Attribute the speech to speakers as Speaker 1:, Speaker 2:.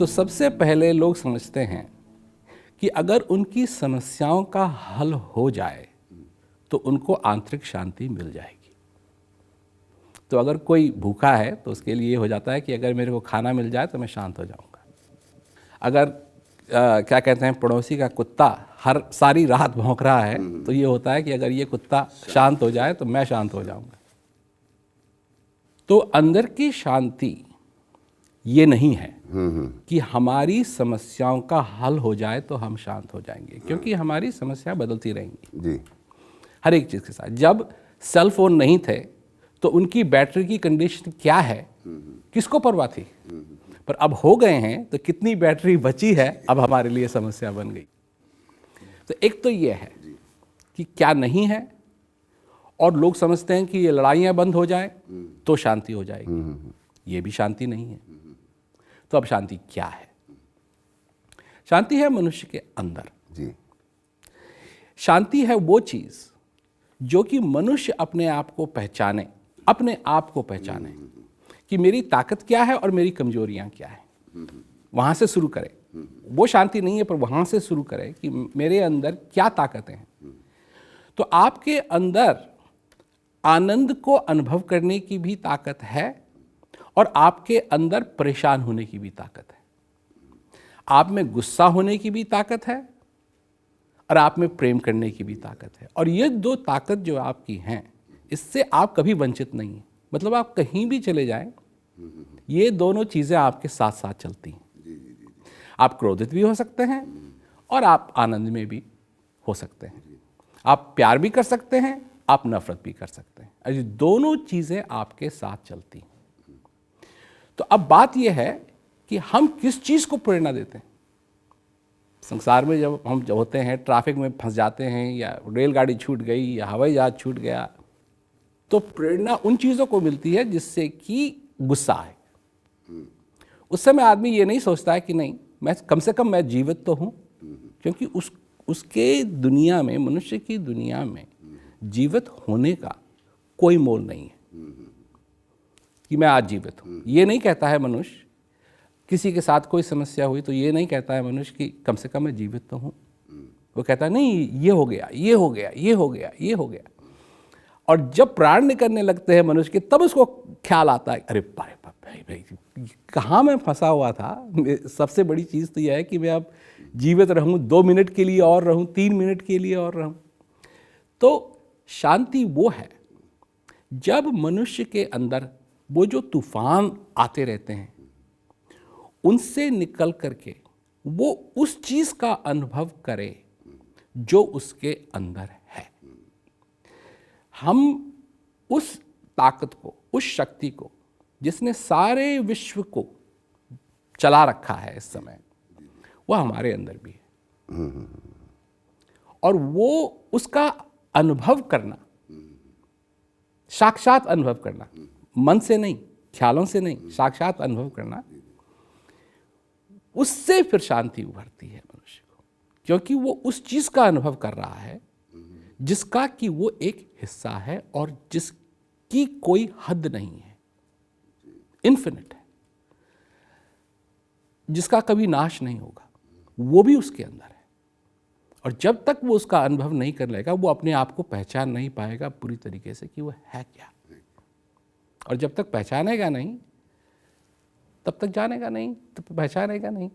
Speaker 1: तो सबसे पहले लोग समझते हैं कि अगर उनकी समस्याओं का हल हो जाए तो उनको आंतरिक शांति मिल जाएगी। तो अगर कोई भूखा है तो उसके लिए ये हो जाता है कि अगर मेरे को खाना मिल जाए तो मैं शांत हो जाऊंगा। अगर क्या कहते हैं, पड़ोसी का कुत्ता सारी रात भौंक रहा है तो ये होता है कि अगर ये कुत्ता शांत हो जाए तो मैं शांत हो जाऊंगा। तो अंदर की शांति ये नहीं है कि हमारी समस्याओं का हल हो जाए तो हम शांत हो जाएंगे, क्योंकि हमारी समस्या बदलती रहेंगी जी। हर एक चीज़ के साथ। जब सेल फोन नहीं थे तो उनकी बैटरी की कंडीशन क्या है किसको परवाह थी, पर अब हो गए हैं तो कितनी बैटरी बची है अब हमारे लिए समस्या बन गई। तो एक तो ये है कि क्या नहीं है, और लोग समझते हैं कि ये लड़ाइयाँ बंद हो जाए तो शांति हो जाएगी। ये भी शांति नहीं है। तो अब शांति क्या है? शांति है मनुष्य के अंदर जी। शांति है वो चीज़ जो कि मनुष्य अपने आप को पहचाने, अपने आप को पहचाने कि मेरी ताकत क्या है और मेरी कमजोरियां क्या है, वहां से शुरू करे। वो शांति नहीं है, पर वहां से शुरू करे कि मेरे अंदर क्या ताकतें हैं। तो आपके अंदर आनंद को अनुभव करने की भी ताकत है और आपके अंदर परेशान होने की भी ताकत है। आप में गुस्सा होने की भी ताकत है और आप में प्रेम करने की भी ताकत है। और ये दो ताकत जो आपकी हैं, इससे आप कभी वंचित नहीं हैं। मतलब आप कहीं भी चले जाएं, ये दोनों चीज़ें आपके साथ साथ चलती हैं। आप क्रोधित भी हो सकते हैं और आप आनंद में भी हो सकते हैं। आप प्यार भी कर सकते हैं, आप नफरत भी कर सकते हैं। ये दोनों चीज़ें आपके साथ चलती हैं। तो अब बात यह है कि हम किस चीज़ को प्रेरणा देते हैं। संसार में जब हम होते हैं, ट्रैफिक में फंस जाते हैं, या रेलगाड़ी छूट गई, या हवाई जहाज छूट गया, तो प्रेरणा उन चीज़ों को मिलती है जिससे कि गुस्सा है। उस समय आदमी ये नहीं सोचता है कि नहीं, मैं कम से कम मैं जीवित तो हूँ, क्योंकि उसके दुनिया में, मनुष्य की दुनिया में जीवित होने का कोई मोल नहीं है कि मैं आज जीवित हूँ। ये नहीं कहता है मनुष्य, किसी के साथ कोई समस्या हुई तो ये नहीं कहता है मनुष्य कि कम से कम मैं जीवित तो हूँ। वो कहता है नहीं, ये हो गया, ये हो गया, ये हो गया, ये हो गया। और जब प्राण निकलने लगते हैं मनुष्य के, तब उसको ख्याल आता है, अरे भाई कहाँ मैं फंसा हुआ था। सबसे बड़ी चीज़ तो यह है कि मैं अब जीवित रहूँ, 2 मिनट के लिए और रहूँ, 3 मिनट के लिए और रहूँ। तो शांति वो है जब मनुष्य के अंदर वो जो तूफान आते रहते हैं, उनसे निकल करके वो उस चीज़ का अनुभव करे जो उसके अंदर है। हम उस ताकत को, उस शक्ति को जिसने सारे विश्व को चला रखा है इस समय, वह हमारे अंदर भी है। और वो उसका अनुभव करना, साक्षात अनुभव करना, मन से नहीं, ख्यालों से नहीं, साक्षात अनुभव करना, उससे फिर शांति उभरती है मनुष्य को, क्योंकि वो उस चीज का अनुभव कर रहा है जिसका कि वो एक हिस्सा है और जिसकी कोई हद नहीं है, इन्फिनिट है, जिसका कभी नाश नहीं होगा, वो भी उसके अंदर है। और जब तक वो उसका अनुभव नहीं कर लेगा, वो अपने आप को पहचान नहीं पाएगा पूरी तरीके से कि वो है क्या। और जब तक पहचानेगा नहीं, तब तक जानेगा नहीं, तब पहचानेगा नहीं।